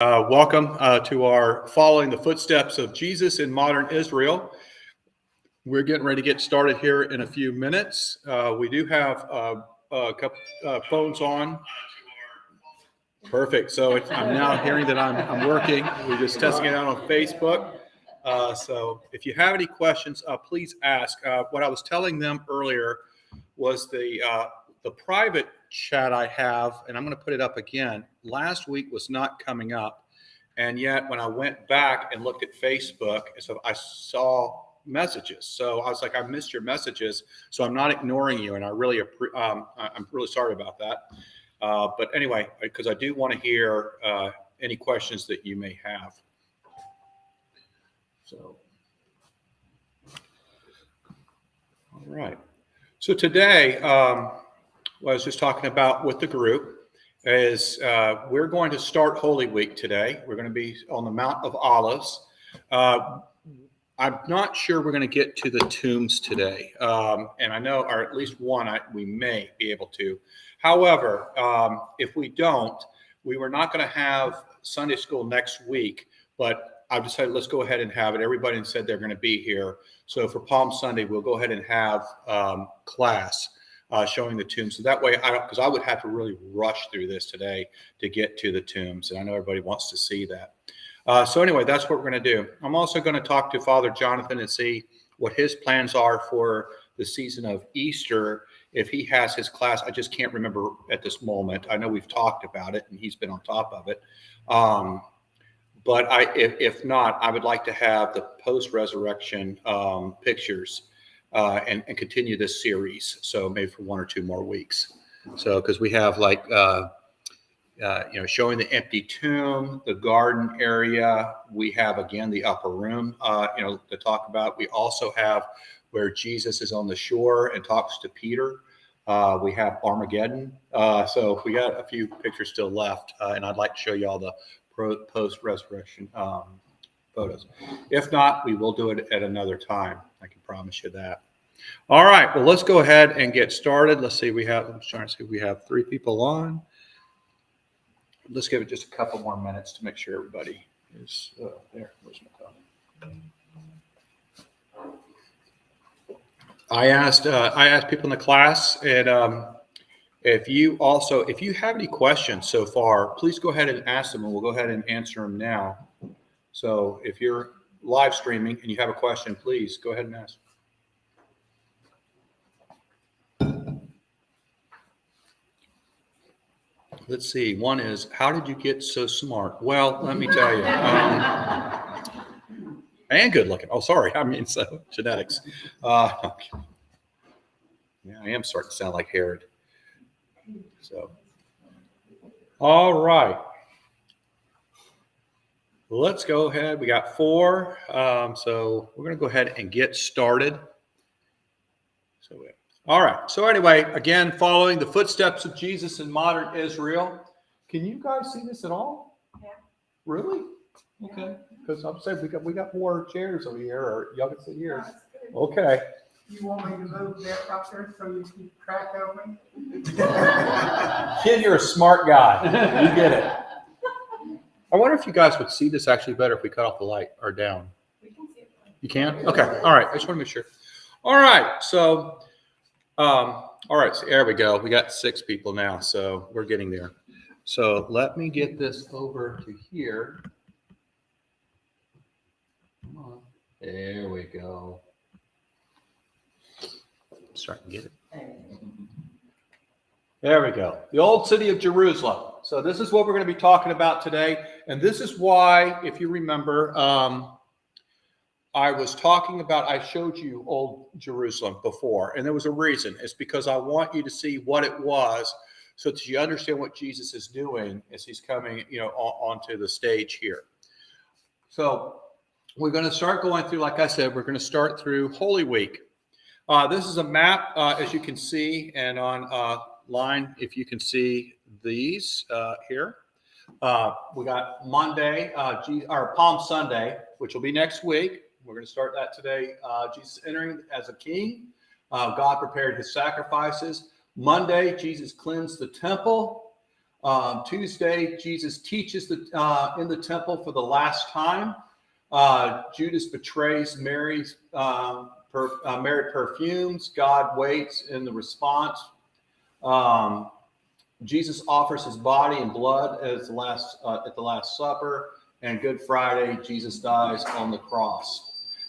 Welcome to our Following the Footsteps of Jesus in Modern Israel. We're getting ready to get started here in a few minutes. We do have a couple phones on. Perfect. So I'm now hearing that I'm working. We're just testing it out on Facebook. So if you have any questions, please ask. What I was telling them earlier was the private chat I have, and I'm going to put it up again. Last week was not coming up, and yet when I went back and looked at Facebook, so I saw messages. So I was like, I missed your messages, so I'm not ignoring you, and I'm really sorry about that. But anyway, because I do want to hear any questions that you may have. So, all right. So today, what I was just talking about with the group is we're going to start Holy Week today. We're going to be on the Mount of Olives. I'm not sure we're going to get to the tombs today. And I know, or at least one, we may be able to. However, if we don't, we were not going to have Sunday school next week, but I've decided let's go ahead and have it. Everybody said they're going to be here. So for Palm Sunday, we'll go ahead and have class showing the tombs. So that way, because I would have to really rush through this today to get to the tombs. And I know everybody wants to see that. So anyway, that's what we're going to do. I'm also going to talk to Father Jonathan and see what his plans are for the season of Easter. If he has his class, I just can't remember at this moment. I know we've talked about it and he's been on top of it. But if not, I would like to have the post-resurrection pictures and continue this series. So maybe for 1 or 2 more weeks. So because we have like, showing the empty tomb, the garden area. We have, again, the upper room, to talk about. We also have where Jesus is on the shore and talks to Peter. We have Armageddon. So we got a few pictures still left. And I'd like to show you all the post-resurrection photos. If not, we will do it at another time. I can promise you that. All right. Well, let's go ahead and get started. Let's see. I'm trying to see if we have 3 people on. Let's give it just a couple more minutes to make sure everybody is there. Where's my phone? I asked people in the class, and if you have any questions so far, please go ahead and ask them, and we'll go ahead and answer them now. So if you're live streaming and you have a question, please go ahead and ask. Let's see. One is, how did you get so smart? Well, let me tell you. And good looking. Oh, sorry. So genetics. Okay. Yeah, I am starting to sound like Herod. So, all right. Let's go ahead. We got 4. So we're going to go ahead and get started. All right. So anyway, again, following the footsteps of Jesus in modern Israel. Can you guys see this at all? Yeah. Really? Okay. Because I'm saying we got more chairs over here, or y'all can sit here. Okay. You want me to move that up there so you keep track of me? Kid, you're a smart guy. You get it. I wonder if you guys would see this actually better if we cut off the light or down. We can see it. You can? Okay. All right. I just want to make sure. All right. So, So there we go. We got 6 people now, so we're getting there. So let me get this over to here. Come on. There we go. Starting to get it. There we go. The old city of Jerusalem. So this is what we're going to be talking about today. And this is why, if you remember, I showed you old Jerusalem before, and there was a reason. It's because I want you to see what it was so that you understand what Jesus is doing as he's coming, onto the stage here. So we're going to start going through, like I said, we're going to start through Holy Week. This is a map, as you can see, and on line, if you can see these here. We got Monday, or Palm Sunday, which will be next week. We're going to start that today. Jesus entering as a king. God prepared his sacrifices. Monday, Jesus cleansed the temple. Tuesday, Jesus teaches in the temple for the last time. Judas betrays Mary's Mary perfumes. God waits in the response. Jesus offers his body and blood as at the Last Supper. And Good Friday, Jesus dies on the cross.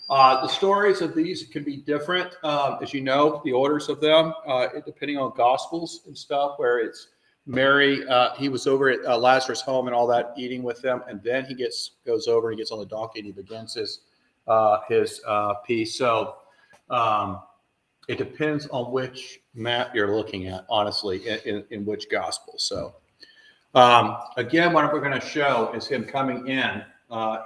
The stories of these can be different, as you know, the orders of them, depending on Gospels and stuff, where it's Mary, he was over at Lazarus' home and all that, eating with them, and then he goes over and he gets on the donkey and he begins his piece. So it depends on which map you're looking at, honestly, in which Gospel. So again, what we're going to show is him coming in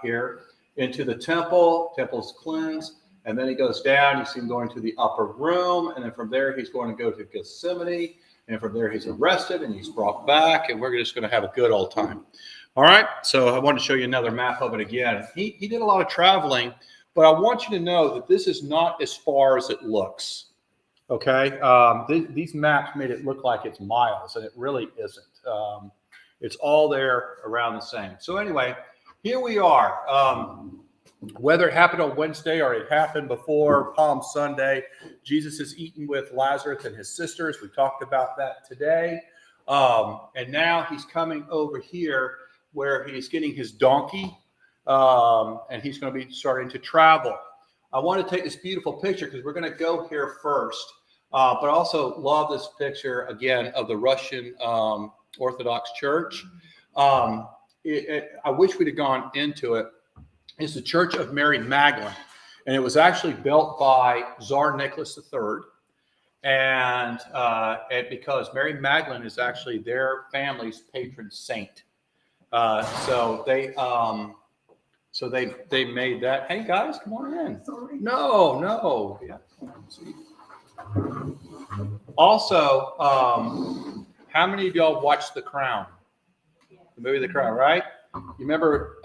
here into the temple. Temple's cleansed, and then he goes down. You see him going to the upper room, and then from there he's going to go to Gethsemane, and from there he's arrested and he's brought back, and we're just going to have a good old time. All right, so I wanted to show you another map of it again. He did a lot of traveling, but I want you to know that this is not as far as it looks. Okay, these maps made it look like it's miles, and it really isn't. It's all there around the same. So anyway, here we are. Whether it happened on Wednesday or it happened before Palm Sunday, Jesus is eating with Lazarus and his sisters. We talked about that today. And now he's coming over here where he's getting his donkey, and he's going to be starting to travel. I want to take this beautiful picture because we're going to go here first. But I also love this picture, again, of the Russian Orthodox Church. I wish we'd have gone into it. It's the Church of Mary Magdalene, and it was actually built by Tsar Nicholas III, and because Mary Magdalene is actually their family's patron saint. So they made that. Hey guys, come on in. Sorry. No. Yeah. Also, how many of y'all watched The Crown? The movie The Crown, right? You remember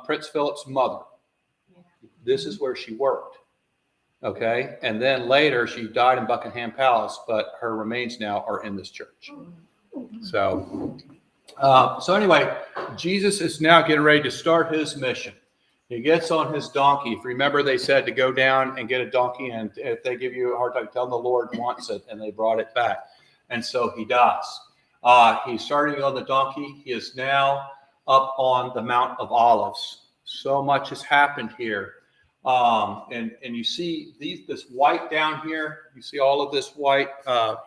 Prince Philip's mother? This is where she worked. Okay, and then later she died in Buckingham Palace, but her remains now are in this church. So anyway, Jesus is now getting ready to start his mission. He gets on his donkey. If you remember, they said to go down and get a donkey, and if they give you a hard time, tell them the Lord wants it, and they brought it back. And so he does. He's starting on the donkey. He is now up on the Mount of Olives. So much has happened here. And you see this white down here. You see all of this white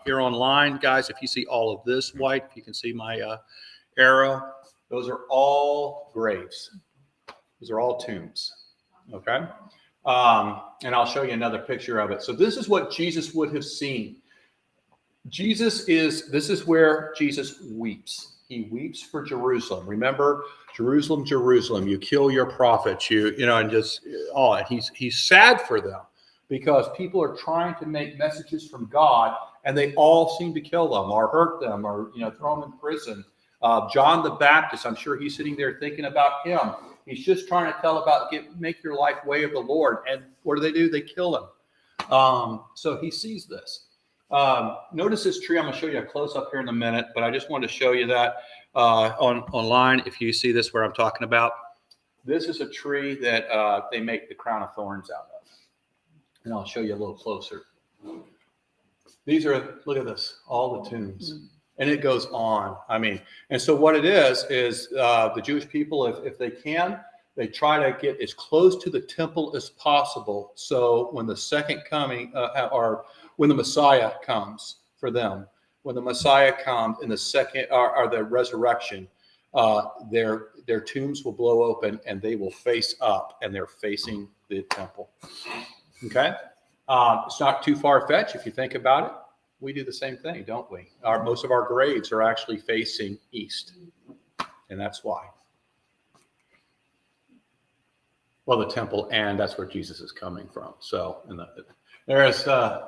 here online. Guys, if you see all of this white, if you can see my arrow, those are all graves. Those are all tombs. Okay? And I'll show you another picture of it. So this is what Jesus would have seen. This is where Jesus weeps. He weeps for Jerusalem. Remember, Jerusalem, Jerusalem, you kill your prophets, and he's sad for them because people are trying to make messages from God, and they all seem to kill them or hurt them or throw them in prison. John the Baptist, I'm sure he's sitting there thinking about him. He's just trying to tell about make your life way of the Lord, and what do? They kill him. So he sees this. Notice this tree. I'm going to show you a close-up here in a minute, but I just wanted to show you that online. If you see this where I'm talking about, this is a tree that they make the crown of thorns out of. And I'll show you a little closer. Look at this, all the tombs. And it goes on. And so what it is the Jewish people, if they can, they try to get as close to the temple as possible. So when the second coming, or when the Messiah comes for them, when the Messiah comes in the second, or the resurrection, their tombs will blow open and they will face up, and they're facing the temple. Okay? It's not too far-fetched if you think about it. We do the same thing, don't we? Most of our graves are actually facing east, and that's why. Well, the temple, and that's where Jesus is coming from. So, there's our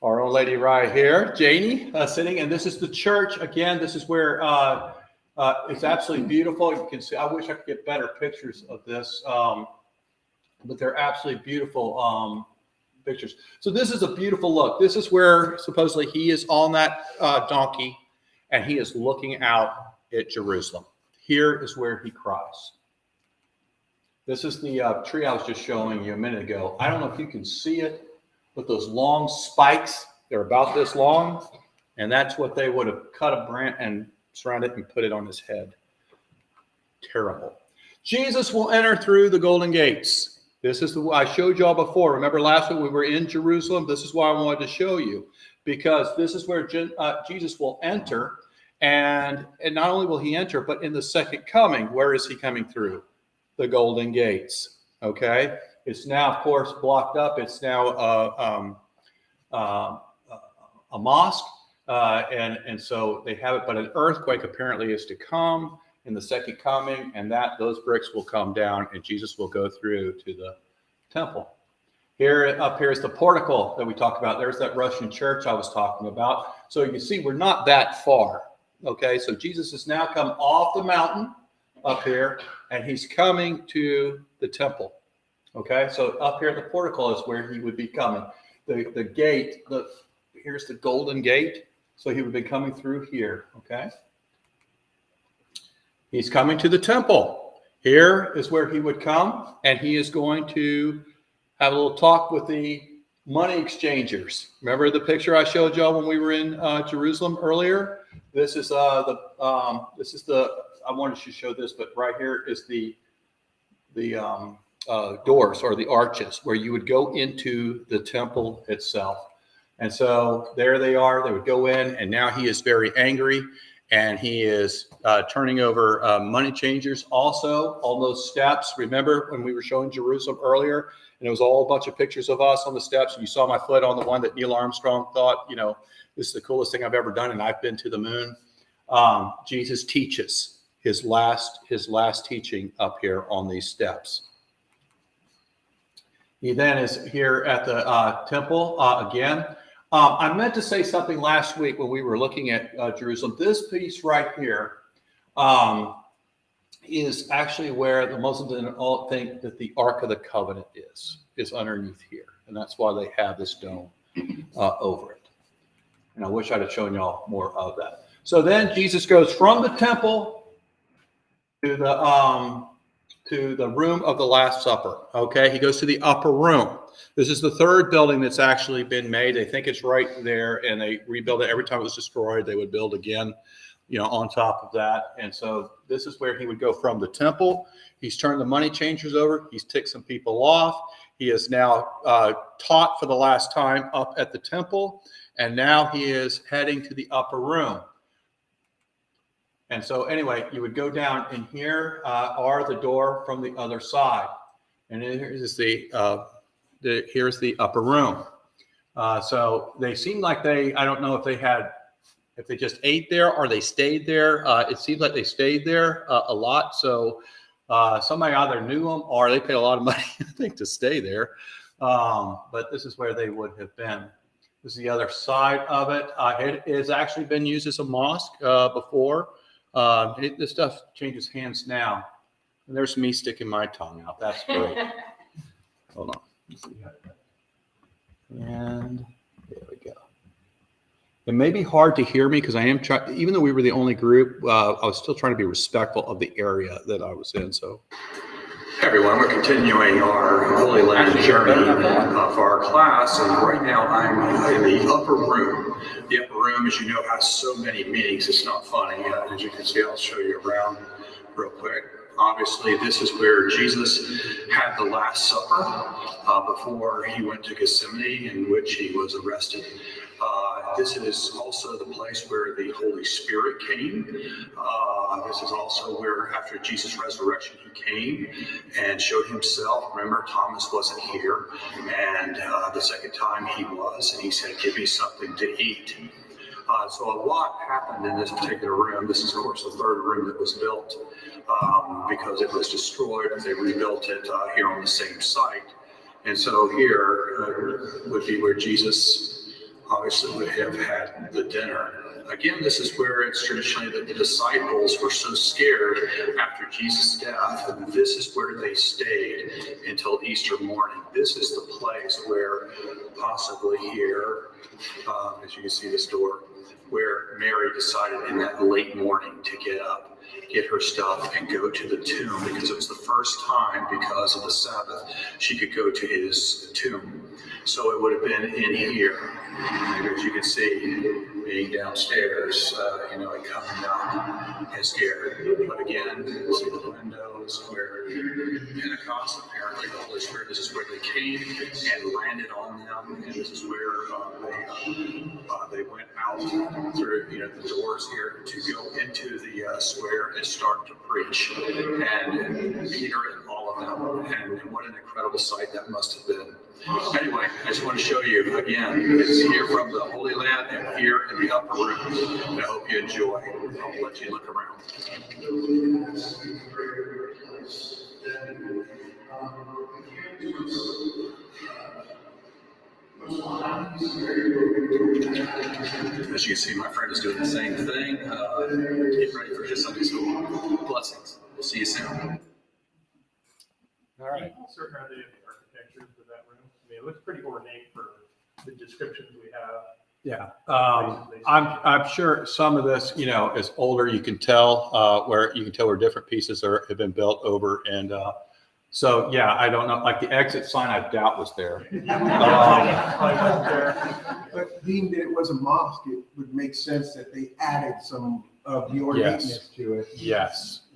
old lady right here, Janie, sitting, and this is the church. Again, this is where it's absolutely beautiful. You can see. I wish I could get better pictures of this, but they're absolutely beautiful pictures. So this is a beautiful look. This is where supposedly he is on that donkey, and he is looking out at Jerusalem. Here is where he cries. This is the tree I was just showing you a minute ago. I don't know if you can see it, but those long spikes, they're about this long, and that's what they would have cut a branch and surrounded it and put it on his head. Terrible. Jesus will enter through the golden gates. This is I showed you all before. Remember last week we were in Jerusalem? This is why I wanted to show you, because this is where Jesus will enter. And not only will he enter, but in the second coming, where is he coming through? The golden gates. Okay? It's now, of course, blocked up. It's now a mosque. And so they have it, but an earthquake apparently is to come in the second coming, and those bricks will come down, and Jesus will go through to the temple. Up here is the portico that we talked about. There's that Russian church I was talking about. So you see, we're not that far. Okay, so Jesus has now come off the mountain up here, and he's coming to the temple. Okay, so up here at the portico is where he would be coming. The gate, here's the golden gate. So he would be coming through here. Okay. He's coming to the temple. Here is where he would come, and he is going to have a little talk with the money exchangers. Remember the picture I showed y'all when we were in Jerusalem earlier? This is I wanted to show this, but right here is the doors or the arches where you would go into the temple itself. And so there they are. They would go in, and now he is very angry. And he is turning over money changers also on those steps. Remember when we were showing Jerusalem earlier, and it was all a bunch of pictures of us on the steps, and you saw my foot on the one that Neil Armstrong thought, this is the coolest thing I've ever done, and I've been to the moon. Jesus teaches his last teaching up here on these steps. He then is here at the temple again. I meant to say something last week when we were looking at Jerusalem. This piece right here is actually where the Muslims all think that the Ark of the Covenant is underneath here. And that's why they have this dome over it. And I wish I'd have shown y'all more of that. So then Jesus goes from the temple to the room of the Last Supper. Okay, he goes to the upper room. This is the third building that's actually been made. They think it's right there, and they rebuild it. Every time it was destroyed, they would build again, on top of that. And so this is where he would go from the temple. He's turned the money changers over. He's ticked some people off. He is now taught for the last time up at the temple, and now he is heading to the upper room. And so anyway, you would go down, and here are the door from the other side. And here's here's the upper room. So they seem like I don't know if they just ate there or they stayed there. It seems like they stayed there a lot. So somebody either knew them or they paid a lot of money, I think, to stay there. But this is where they would have been. This is the other side of it. It has actually been used as a mosque before. This stuff changes hands now. And there's me sticking my tongue out. That's great. Hold on. Let's see. And there we go. It may be hard to hear me because I am trying, even though we were the only group, I was still trying to be respectful of the area that I was in. So, hey everyone, we're continuing our Holy Land journey for our class, and right now I'm in the upper room. The upper room, as you know, has so many meanings. It's not funny. As you can see, I'll show you around real quick. Obviously, this is where Jesus had the Last Supper before he went to Gethsemane, in which he was arrested. This is also the place where the Holy Spirit came. This is also where, after Jesus' resurrection, he came and showed himself. Remember, Thomas wasn't here, and the second time he was, and he said, "Give me something to eat." So a lot happened in this particular room. This is, of course, the third room that was built because it was destroyed. They rebuilt it here on the same site. And so here would be where Jesus obviously would have had the dinner. Again, this is where it's traditionally that the disciples were so scared after Jesus' death, and this is where they stayed until Easter morning. This is the place where possibly here, as you can see this door, where Mary decided in that late morning to get up, get her stuff, and go to the tomb because it was the first time, because of the Sabbath, she could go to his tomb. So it would have been in here. Maybe as you can see, being downstairs, and coming up is here. But again, see the windows where Pentecost, apparently the Holy Spirit, this is where they came and landed on them, and this is where they went out through the doors here to go into the square and start to preach. And Peter and all of them, and what an incredible sight that must have been. Anyway, I just want to show you again, it's here from the Holy Land and here in the upper room. And I hope you enjoy. I'll let you look around. As you can see, my friend is doing the same thing. Get ready for his Sunday school. Blessings. We'll see you soon. All right. How certain are they of the architecture of that room? I mean, it looks pretty ornate for the descriptions we have. Yeah, I'm sure some of this, is older. You can tell where different pieces have been built over, and so yeah, I don't know. Like the exit sign, I doubt was there. But being that it was a mosque, it would make sense that they added some of the ornateness to it. Yes.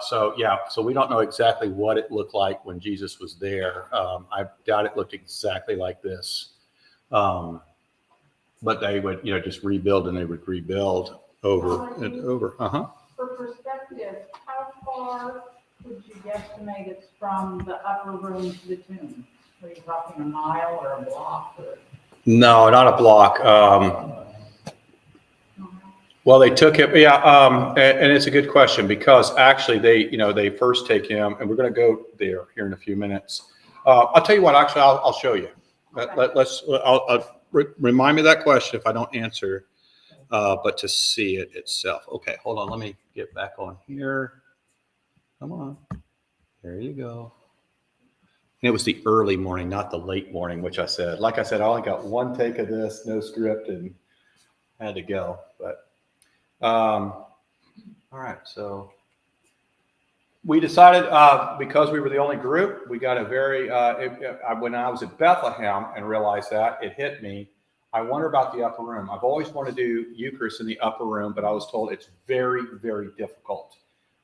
So we don't know exactly what it looked like when Jesus was there. I doubt it looked exactly like this. But they would, just rebuild, and they would rebuild over and over. For perspective, how far would you guesstimate it's from the upper room to the tomb? Are you talking a mile or a block? No, not a block. Well, they took him. Yeah, and it's a good question because actually they first take him, and we're going to go there here in a few minutes. I'll tell you what. Actually, I'll show you. Remind me of that question if I don't answer, but to see it itself. Okay, hold on. Let me get back on here. Come on. There you go. And it was the early morning, not the late morning, which I said. Like I said, I only got one take of this, no script, and had to go. But all right, so we decided because we were the only group, we got a very when I was at Bethlehem and realized that, it hit me. I wonder about the upper room. I've always wanted to do Eucharist in the upper room, but I was told it's very, very difficult.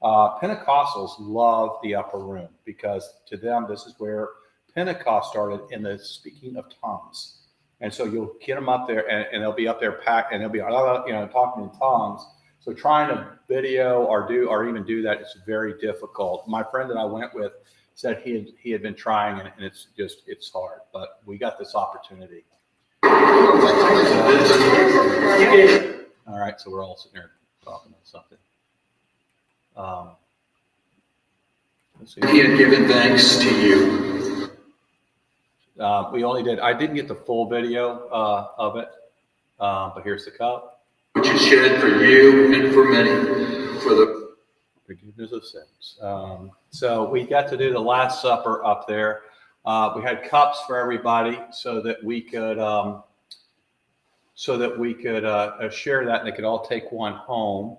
Pentecostals love the upper room because to them, this is where Pentecost started in the speaking of tongues. And so you'll get them up there and they'll be up there packed and they'll be, talking in tongues. So trying to video or even do that is very difficult. My friend that I went with said he had been trying and it's hard, but we got this opportunity. All right, so we're all sitting here talking about something. Let's see. He had given thanks to you. I didn't get the full video of it, but here's the cup. Which is shed for you and for many for the forgiveness of sins. So we got to do the Last Supper up there. We had cups for everybody so that we could share that and they could all take one home.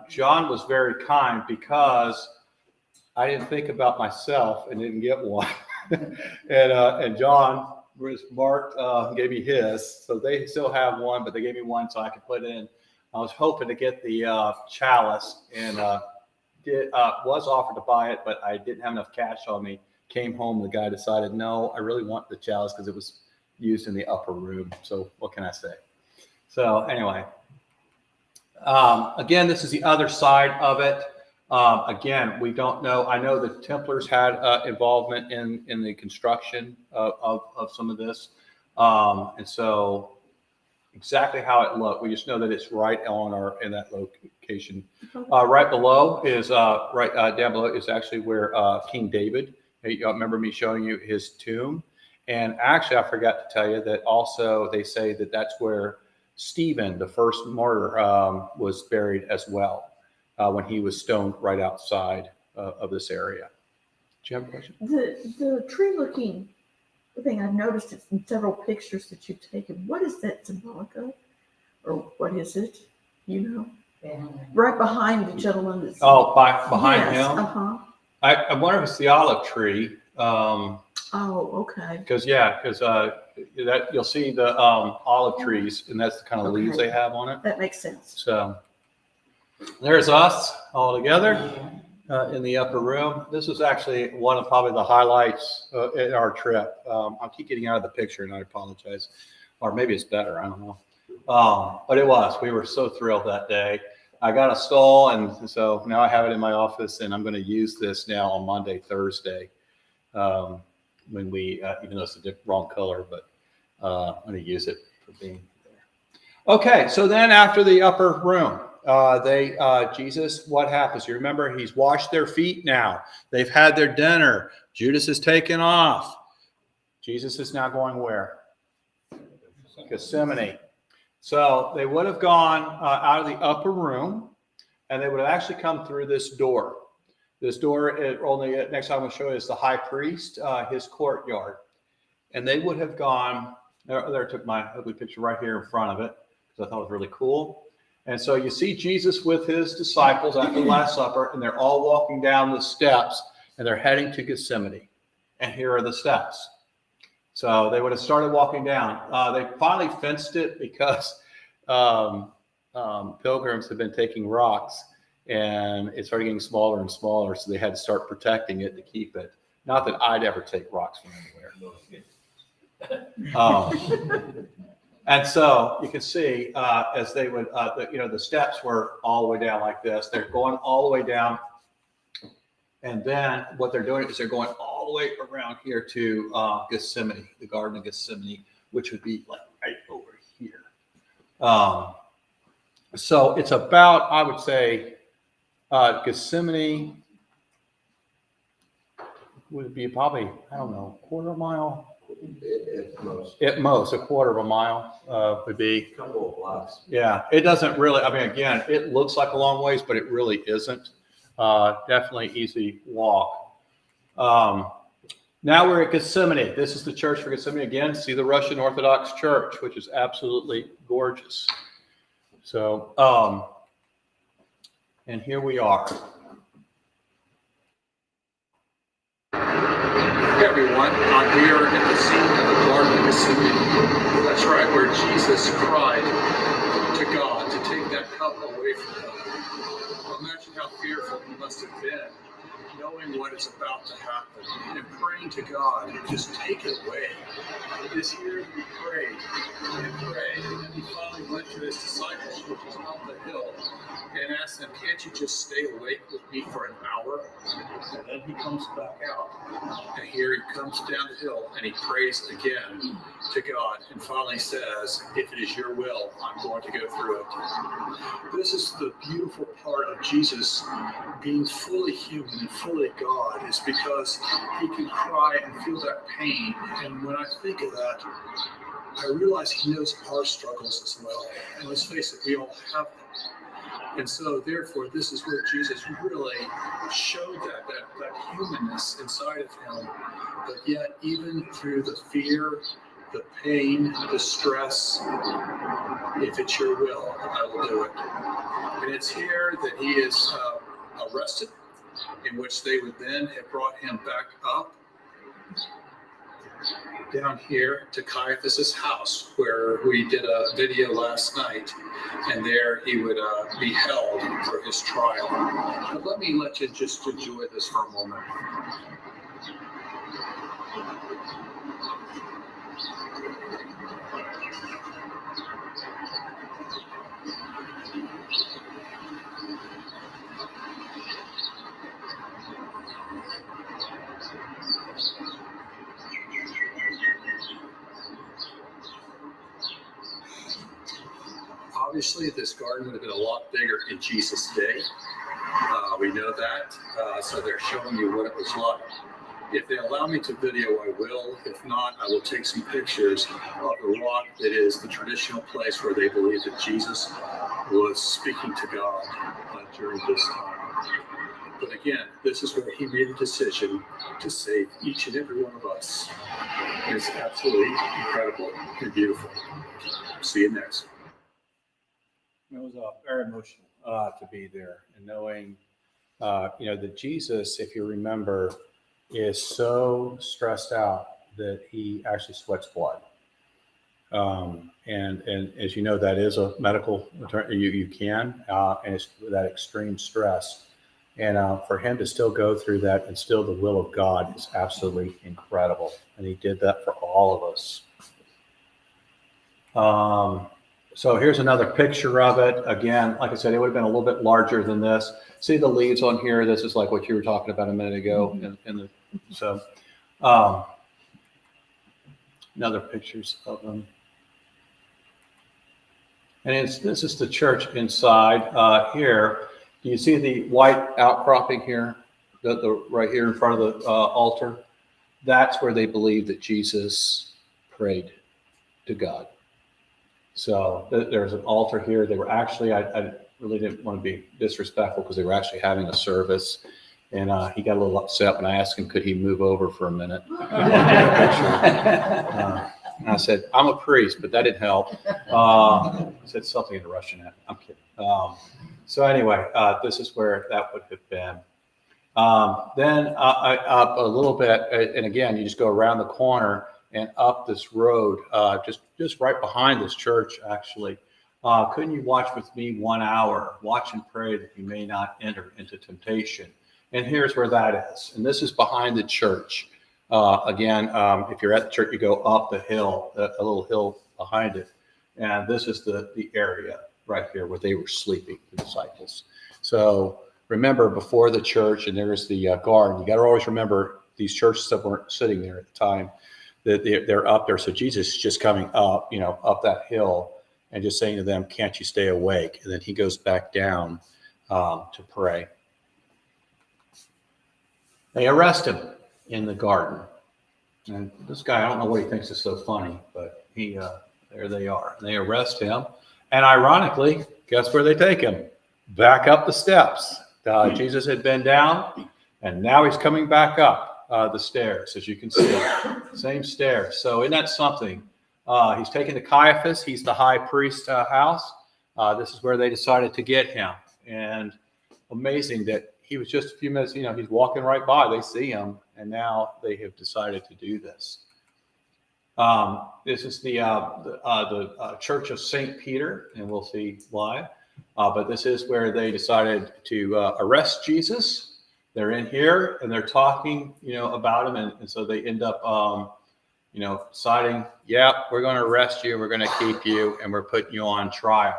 John was very kind because I didn't think about myself and didn't get one. and John was marked, gave me his. So they still have one, but they gave me one so I could put in. I was hoping to get the chalice and was offered to buy it, but I didn't have enough cash on me. Came home, the guy decided, no, I really want the chalice because it was used in the upper room. So what can I say? So anyway. Again, this is the other side of it. Again, we don't know. I know the Templars had involvement in the construction of some of this. And so exactly how it looked, we just know that it's right in that location. Right below is, down below is actually where King David, you remember me showing you his tomb. And actually, I forgot to tell you that also they say that that's where Stephen, the first martyr, was buried as well when he was stoned right outside of this area. Do you have a question? The tree-looking thing, I've noticed it in several pictures that you've taken. What is that symbolic of? or what is it? You know, Behind. right behind the gentleman that's. Oh, behind Yes, him. uh-huh. I wonder if it's the olive tree. Oh, okay. Because that you'll see the olive trees, and that's the kind of leaves Okay. they have on it. That makes sense. So there's us all together in the upper room. This is actually one of probably the highlights in our trip. I'll keep getting out of the picture, and I apologize. Or maybe it's better. I don't know. But it was. We were so thrilled that day. I got a stole, and so now I have it in my office, and I'm going to use this now on Monday, Thursday. When we, even though it's the wrong color, but I'm going to use it for being there. Okay, so then after the upper room, Jesus, what happens? You remember he's washed their feet now. They've had their dinner. Judas is taken off. Jesus is now going where? Gethsemane. So they would have gone out of the upper room, and they would have actually come through this door. This door, next time I'm going to show you, is the high priest, his courtyard. And they would have gone, there took my ugly picture right here in front of it, because I thought it was really cool. And so you see Jesus with his disciples after the Last Supper, and they're all walking down the steps, and they're heading to Gethsemane. And here are the steps. So they would have started walking down. They finally fenced it because pilgrims have been taking rocks, and it started getting smaller and smaller, so they had to start protecting it to keep it. Not that I'd ever take rocks from anywhere. And so you can see as they would, the steps were all the way down like this. They're going all the way down. And then what they're doing is they're going all the way around here to Gethsemane, the Garden of Gethsemane, which would be like right over here. So it's about, I would say, Gethsemane would be probably, I don't know, quarter of a mile. At most, a quarter of a mile would be. A couple of blocks. Yeah, it doesn't really, I mean, again, it looks like a long ways, but it really isn't. Definitely easy walk. Now we're at Gethsemane. This is the church for Gethsemane. Again, see the Russian Orthodox Church, which is absolutely gorgeous. So, and here we are. Hey everyone, we are at the scene of the Garden of Gethsemane. That's right, where Jesus cried to God to take that cup away from him. Imagine how fearful he must have been, knowing what is about to happen, and praying to God, just take it away. It is here that he prayed and prayed, and then he finally went to his disciples, which was on the hill, and asked them, can't you just stay awake with me for an hour? And then he comes back out, and here he comes down the hill, and he prays again to God, and finally says, if it is your will, I'm going to go through it. This is the beautiful part of Jesus being fully human and fully God, is because he can cry and feel that pain. And when I think of that, I realize he knows our struggles as well. And let's face it, we all have them. And so therefore, this is where Jesus really showed that humanness inside of him. But yet, even through the fear, the pain, the stress, if it's your will, I will do it. And it's here that he is arrested, in which they would then have brought him back up down here to Caiaphas's house, where we did a video last night, and there he would be held for his trial. But let you just enjoy this for a moment. Obviously, this garden would have been a lot bigger in Jesus' day. We know that. So they're showing you what it was like. If they allow me to video, I will. If not, I will take some pictures of the rock that is the traditional place where they believe that Jesus was speaking to God during this time. But again, this is where he made a decision to save each and every one of us. It's absolutely incredible and beautiful. See you next. It was very emotional to be there and knowing, that Jesus, if you remember, is so stressed out that he actually sweats blood. And as you know, that is a medical term. You can, and it's that extreme stress. And for him to still go through that and still the will of God is absolutely incredible. And he did that for all of us. So here's another picture of it. Again, like I said, it would have been a little bit larger than this. See the leaves on here? This is like what you were talking about a minute ago. Another pictures of them. And this is the church inside here. Do you see the white outcropping here? The right here in front of the altar? That's where they believe that Jesus prayed to God. So there's an altar here. They were actually, I really didn't want to be disrespectful because they were actually having a service. And he got a little upset when I asked him, could he move over for a minute? And I said, I'm a priest, but that didn't help. I said something in Russian. I'm kidding. So anyway, this is where that would have been. Then up a little bit, and again, you just go around the corner and up this road, just right behind this church, actually. Couldn't you watch with me 1 hour? Watch and pray that you may not enter into temptation. And here's where that is. And this is behind the church. Again, if you're at the church, you go up the hill, a little hill behind it. And this is the area right here where they were sleeping, the disciples. So remember, before the church, and there's the garden. You got to always remember these churches that weren't sitting there at the time, that they're up there. So Jesus is just coming up, up that hill and just saying to them, can't you stay awake? And then he goes back down to pray. They arrest him in the garden. And this guy, I don't know what he thinks is so funny, but there they are. And they arrest him. And ironically, guess where they take him? Back up the steps. Jesus had been down, and now he's coming back up the stairs, as you can see. Same stairs. So isn't that something? He's taken to Caiaphas. He's the high priest's house. This is where they decided to get him. And amazing that he was just a few minutes, he's walking right by. They see him, and now they have decided to do this. This is the Church of St. Peter, and we'll see why. But this is where they decided to arrest Jesus. They're in here, and they're talking, about him. And so they end up, deciding, we're going to arrest you, we're going to keep you, and we're putting you on trial.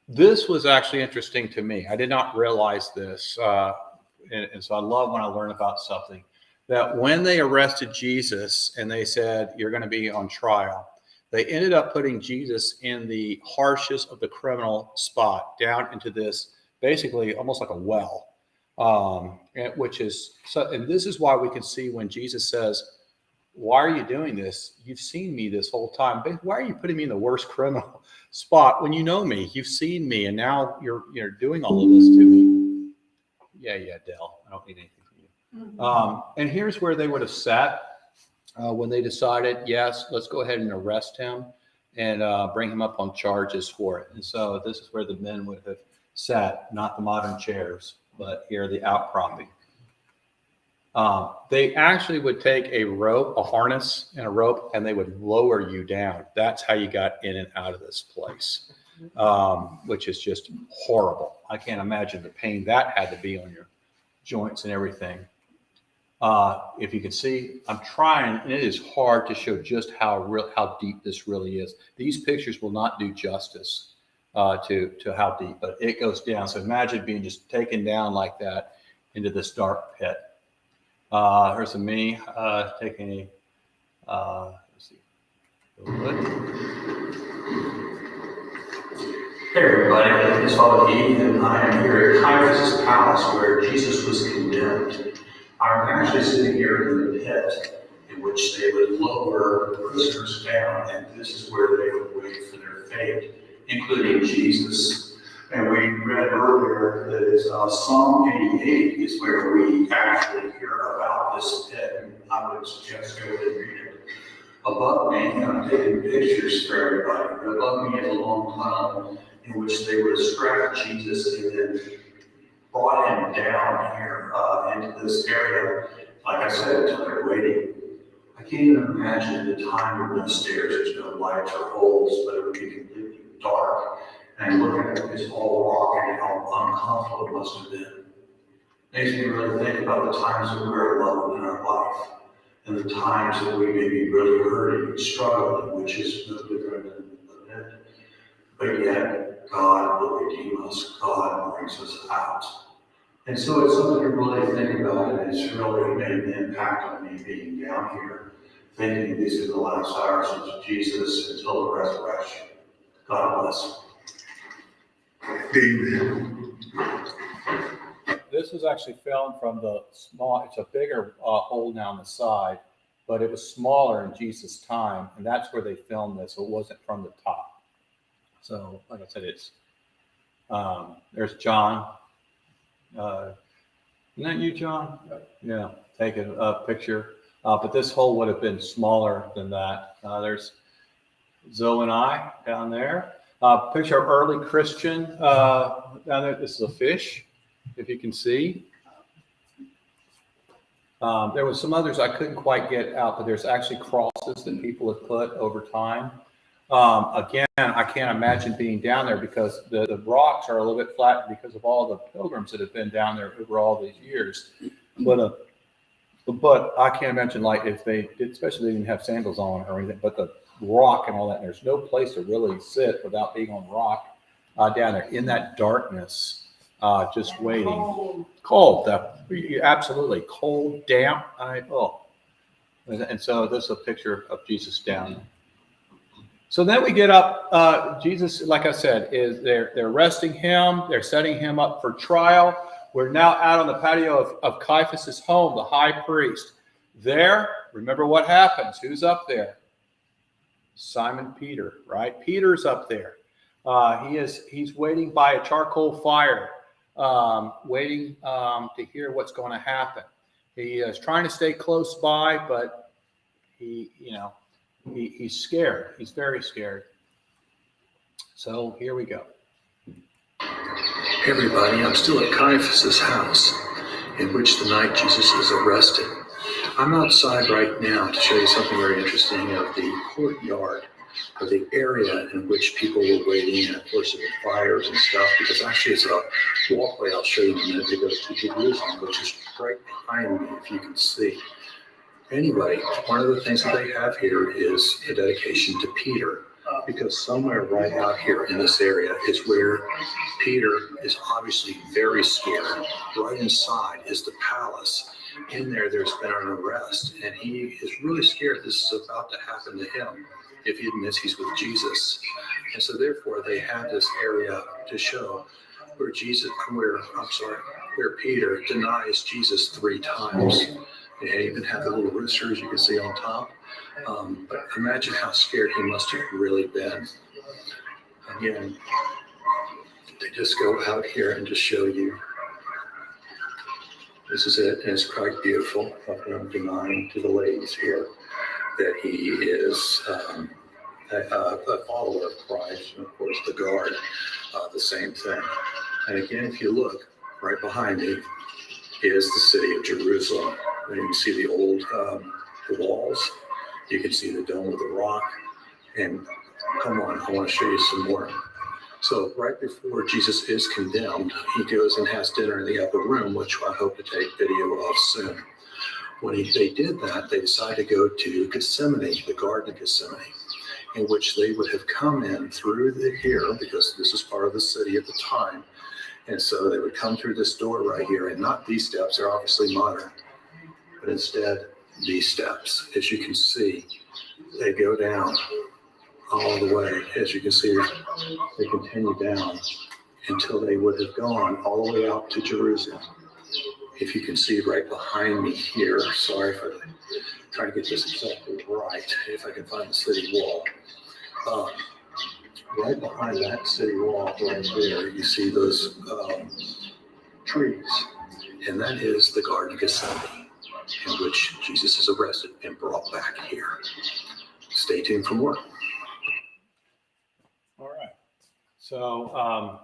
This was actually interesting to me. I did not realize this. And so I love when I learn about something. That when they arrested Jesus and they said, you're going to be on trial, they ended up putting Jesus in the harshest of the criminal spot, down into this, basically almost like a well, which is, so, and this is why we can see when Jesus says, why are you doing this? You've seen me this whole time. Why are you putting me in the worst criminal spot when you know me? You've seen me, and now you're doing all of this to me. Yeah, Dell. I don't need anything from you. Mm-hmm. And here's where they would have sat when they decided, yes, let's go ahead and arrest him and bring him up on charges for it. And so this is where the men would have sat, not the modern chairs, but here the outcropping. They actually would take a rope, a harness and a rope, and they would lower you down. That's how you got in and out of this place, which is just horrible. I can't imagine the pain that had to be on your joints and everything. If you can see, I'm trying, and it is hard to show just how deep this really is. These pictures will not do justice to how deep, but it goes down. So imagine being just taken down like that into this dark pit. Here's me taking a, let's see. Hey everybody, my name is Father Heath, and I am here at Caiaphas' palace where Jesus was condemned. I'm actually sitting here in the pit in which they would lower prisoners down, and this is where they would wait for their fate, including Jesus. And we read earlier that it's Psalm 88 is where we actually hear about this pit, and I would suggest go and read it. Above me, I'm taking pictures for everybody, but above me is a long tunnel, in which they would strap Jesus and then brought him down here into this area, like I said, until they're waiting. I can't even imagine the time when the stairs, there's no lights or holes, but it would be completely dark. And looking at this all rock and how uncomfortable it must have been. Makes me really think about the times that we're alone in our life and the times that we may be really hurting and struggling, which is no different than the pit. But yet, God will redeem us. God brings us out. And so it's something to really think about, and it's really made an impact on me being down here, thinking these are the last hours of Jesus until the resurrection. God bless. Amen. This was actually filmed from the small, it's a bigger hole now on the side, but it was smaller in Jesus' time, and that's where they filmed this, so it wasn't from the top. So, like I said, it's, there's John. Isn't that you, John? Yeah, taking a picture. But this hole would have been smaller than that. There's Zoe and I down there. Picture of early Christian down there. This is a fish, if you can see. There was some others I couldn't quite get out, but there's actually crosses that people have put over time. Again, I can't imagine being down there because the rocks are a little bit flat because of all the pilgrims that have been down there over all these years. But I can't imagine, like, if they did, especially they didn't have sandals on or anything, but the rock and all that, and there's no place to really sit without being on rock down there in that darkness, just waiting. Cold, absolutely cold, damp. And so this is a picture of Jesus down there. So then we get up. Jesus, like I said, is they're arresting him. They're setting him up for trial. We're now out on the patio of Caiaphas' home, the high priest. There, remember what happens. Who's up there? Simon Peter, right? Peter's up there. He's waiting by a charcoal fire, waiting to hear what's going to happen. He is trying to stay close by, but he's scared. He's very scared. So here we go. Hey everybody, I'm still at Caiaphas' house, in which the night Jesus is arrested. I'm outside right now to show you something very interesting of the courtyard, or the area in which people were waiting, and of course there were fires and stuff, because actually it's a walkway I'll show you in a minute that goes to Jerusalem, which is right behind me, if you can see. Anyway, one of the things that they have here is a dedication to Peter, because somewhere right out here in this area is where Peter is obviously very scared. Right inside is the palace. In there, there's been an arrest, and he is really scared this is about to happen to him if he admits he's with Jesus. And so therefore, they have this area to show where Peter denies Jesus 3 times. They even have the little roosters you can see on top. But imagine how scared he must have really been. Again, they just go out here and just show you. This is it, and it's quite beautiful. I'm denying to the ladies here that he is a follower of Christ, and of course the guard, the same thing. And again, if you look right behind me, is the city of Jerusalem. And you can see the old the walls. You can see the dome of the rock. And come on, I want to show you some more. So right before Jesus is condemned, he goes and has dinner in the upper room, which I hope to take video of soon. When they did that, they decided to go to Gethsemane, the Garden of Gethsemane, in which they would have come in through here, because this is part of the city at the time. And so they would come through this door right here, and not these steps, they're obviously modern, but instead these steps. As you can see, they go down all the way. As you can see, they continue down until they would have gone all the way out to Jerusalem. If you can see right behind me here, sorry for trying to get this exactly right, if I can find the city wall. Right behind that city wall right there, you see those trees, and that is the Garden of Gethsemane, in which Jesus is arrested and brought back here. Stay tuned for more. All right. So,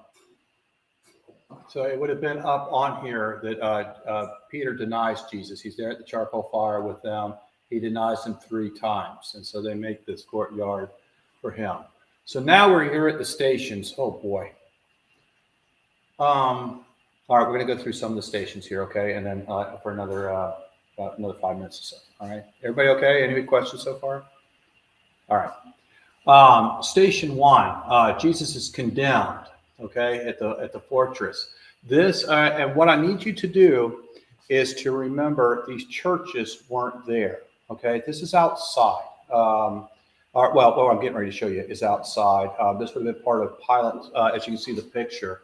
so it would have been up on here that Peter denies Jesus. He's there at the charcoal fire with them. He denies him 3 times. And so they make this courtyard for him. So now we're here at the stations. Oh, boy. All right, we're going to go through some of the stations here, okay? And then for another 5 minutes or so. All right. Everybody okay? Any questions so far? All right. Station 1, Jesus is condemned, okay, at the fortress. This, and what I need you to do is to remember these churches weren't there, okay? This is outside. What I'm getting ready to show you is outside. This would have been part of Pilate, as you can see the picture.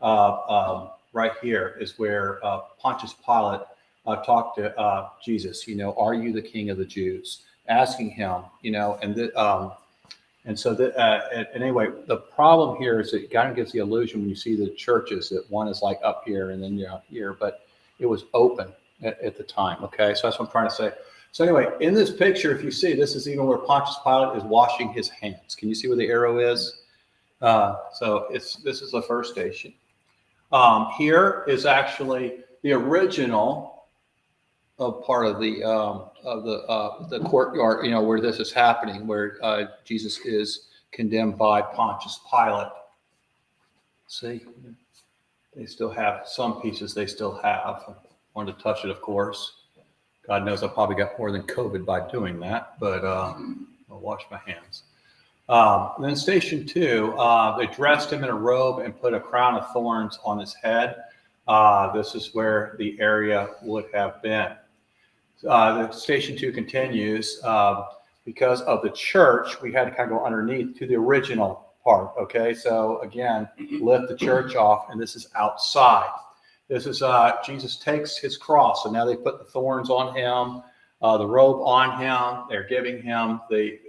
Right here is where Pontius Pilate talked to Jesus, are you the king of the Jews? Asking him, and so anyway, the problem here is it kind of gives the illusion when you see the churches that one is like up here and then you're out here, but it was open at the time, okay? So that's what I'm trying to say. So anyway, in this picture, if you see, this is even where Pontius Pilate is washing his hands. Can you see where the arrow is? So this is the first station. Here is actually the original part of the courtyard, where this is happening, where Jesus is condemned by Pontius Pilate. See, they still have some pieces. They still have. I wanted to touch it, of course. God knows I probably got more than COVID by doing that, but I'll wash my hands. Then station 2, they dressed him in a robe and put a crown of thorns on his head. This is where the area would have been. The station 2 continues. Because of the church, we had to kind of go underneath to the original part. Okay, so again, lift the church off, and this is outside. This is Jesus takes his cross, and now they put the thorns on him, the robe on him. They're giving him the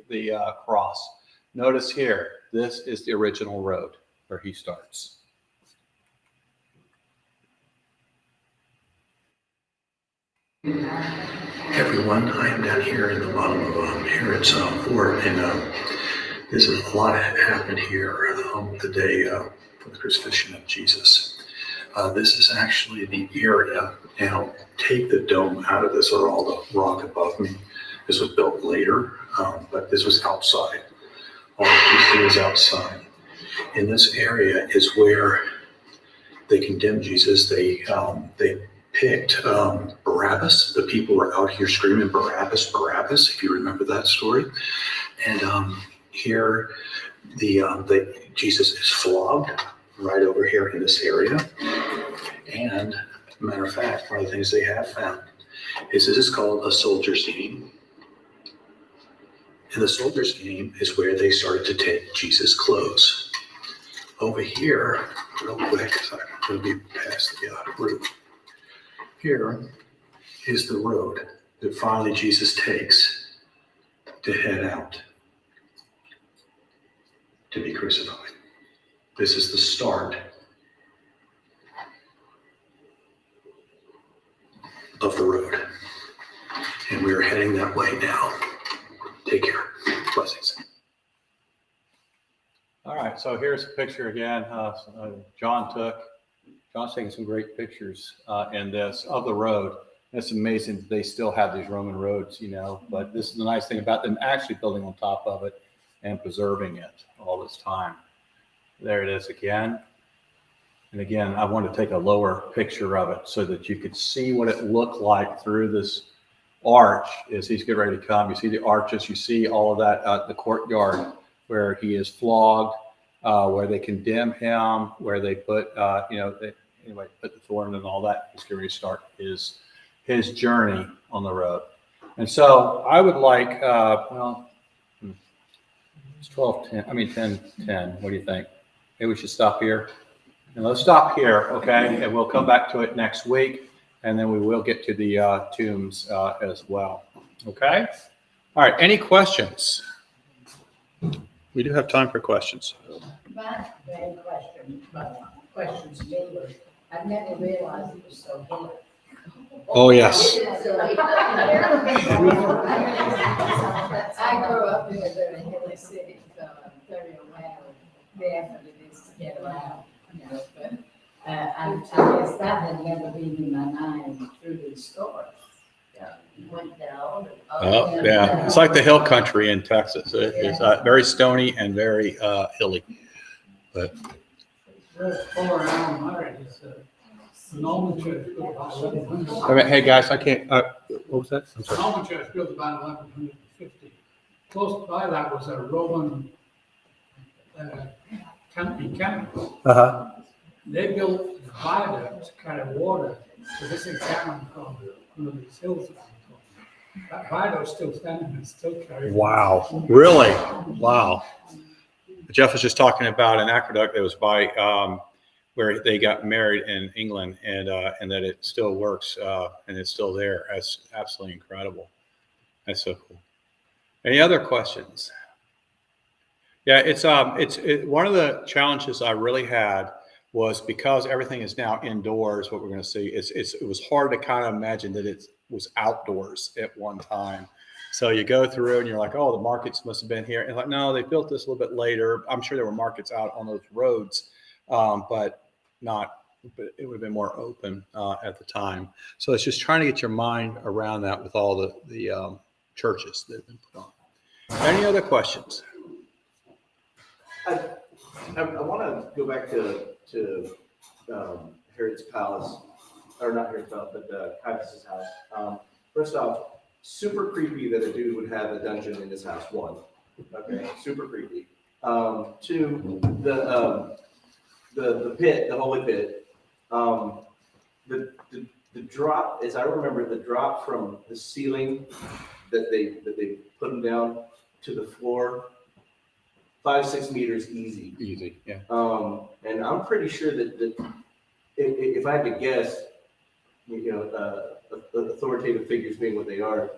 cross. Notice here, this is the original road where he starts. Everyone, I am down here in the bottom of Herod's fort, and there's a lot that happened here the day for the crucifixion of Jesus. This is actually the area. Now, take the dome out of this, or all the rock above me. This was built later, but this was outside. All you see is outside. In this area is where they condemned Jesus. They picked Barabbas. The people were out here screaming, Barabbas, Barabbas, if you remember that story. And here, Jesus is flogged right over here in this area. And matter of fact, one of the things they have found is this is called a soldier's game. And the soldier's game is where they started to take Jesus' clothes. Over here, real quick, because I'm going to be past the route. Here is the road that finally Jesus takes to head out to be crucified. This is the start of the road. And we are heading that way now. Take care. Blessings. All right, so here's a picture again. John's taking some great pictures in this of the road. It's amazing that they still have these Roman roads, but this is the nice thing about them actually building on top of it and preserving it all this time. There it is again. And again, I want to take a lower picture of it so that you could see what it looked like through this arch as he's getting ready to come. You see the arches, you see all of that, the courtyard where he is flogged, where they condemn him, where they put, put the thorn and all that. He's going to start his journey on the road. And so I would like, it's 10:10. What do you think? Maybe we should stop here. And let's stop here, okay? And we'll come back to it next week. And then we will get to the tombs as well. Okay? All right. Any questions? We do have time for questions. My main questions to me was, I never realized it was so hilly. Oh, yes. I grew up in a very hilly city, very around there, but it is get around, you know, but, I guess that had never been in my mind through the story. Went down. Oh, yeah. It's like the hill country in Texas. It's very stony and very hilly. But Norman Church built about 1100. I mean, hey guys, I can't. What was that? I'm sorry. Norman Church built about 1150. Close by that was a Roman campus. Uh-huh. They built a viaduct to carry water to this encampment from one of these hills. That viaduct's still standing and still carrying. Wow. Really? Wow. Jeff was just talking about an aqueduct that was by where they got married in England, and that it still works and it's still there. That's absolutely incredible. That's so cool. Any other questions? Yeah, it's one of the challenges I really had was because everything is now indoors. What we're going to see it was hard to kind of imagine that it was outdoors at one time. So you go through and you're like, oh, the markets must have been here. And like, no, they built this a little bit later. I'm sure there were markets out on those roads, but it would have been more open at the time. So it's just trying to get your mind around that with all the churches that have been put on. Any other questions? I want to go back to Herod's palace, or not Herod's palace, but Caiaphas' house. First off, super creepy that a dude would have a dungeon in his house. One, okay, super creepy. Two, the pit, the holy pit. The drop, as I remember, the drop from the ceiling that they put him down to the floor, 5-6 meters easy. Easy, yeah. And I'm pretty sure that if I had to guess, authoritative figures being what they are,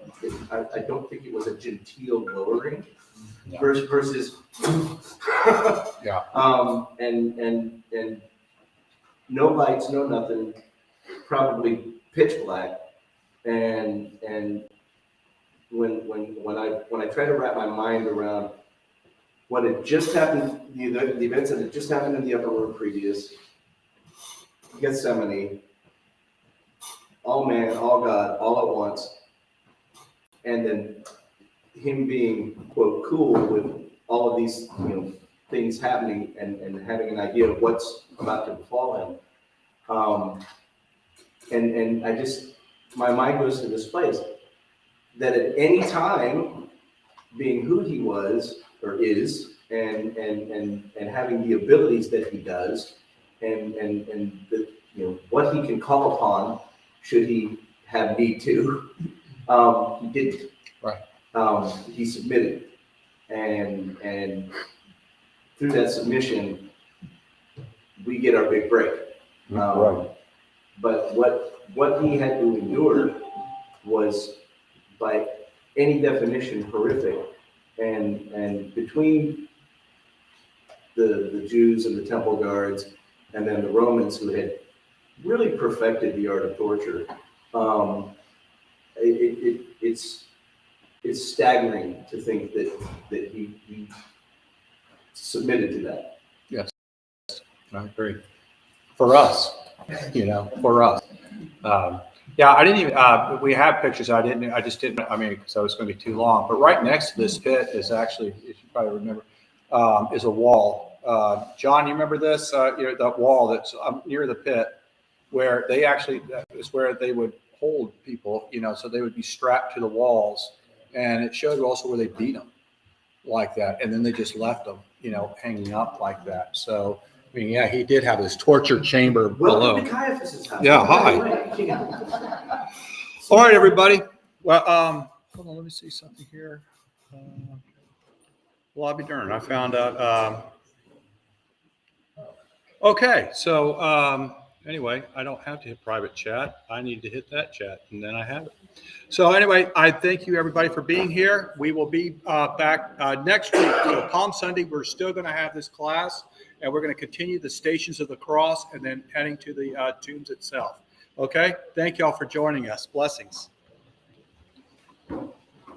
I don't think it was a genteel lowering versus Yeah. And no lights, no nothing, probably pitch black. And when I try to wrap my mind around what had just happened, the events that had just happened in the upper room previous, Gethsemane, all man, all God, all at once, and then him being, quote, cool with all of these, things happening and having an idea of what's about to befall him. And I just, my mind goes to this place that at any time, being who he was or is, and having the abilities that he does, and the, what he can call upon should he have need to, he didn't. Right. He submitted, and through that submission, we get our big break. Right. But what he had to endure was, by any definition, horrific. And between the Jews and the temple guards, and then the Romans who had really perfected the art of torture, it's staggering to think that he submitted to that. Yes, I agree. For us, for us. Yeah, I didn't even, we have pictures. I just didn't, because I was going to be too long. But right next to this pit is actually, if you probably remember, is a wall. John, you remember this? That wall that's near the pit where they actually, that is where they would hold people, so they would be strapped to the walls. And it showed also where they beat them like that. And then they just left them, hanging up like that. So, yeah, he did have this torture chamber below. Welcome to Caiaphas' house. Yeah, hi. All right, everybody. Well, hold on, let me see something here. Well, I'll be darned. I found out. Okay, so anyway, I don't have to hit private chat. I need to hit that chat, and then I have it. So anyway, I thank you, everybody, for being here. We will be back next week. So Palm Sunday, we're still going to have this class. And we're going to continue the Stations of the Cross and then heading to the tombs itself. Okay? Thank you all for joining us. Blessings.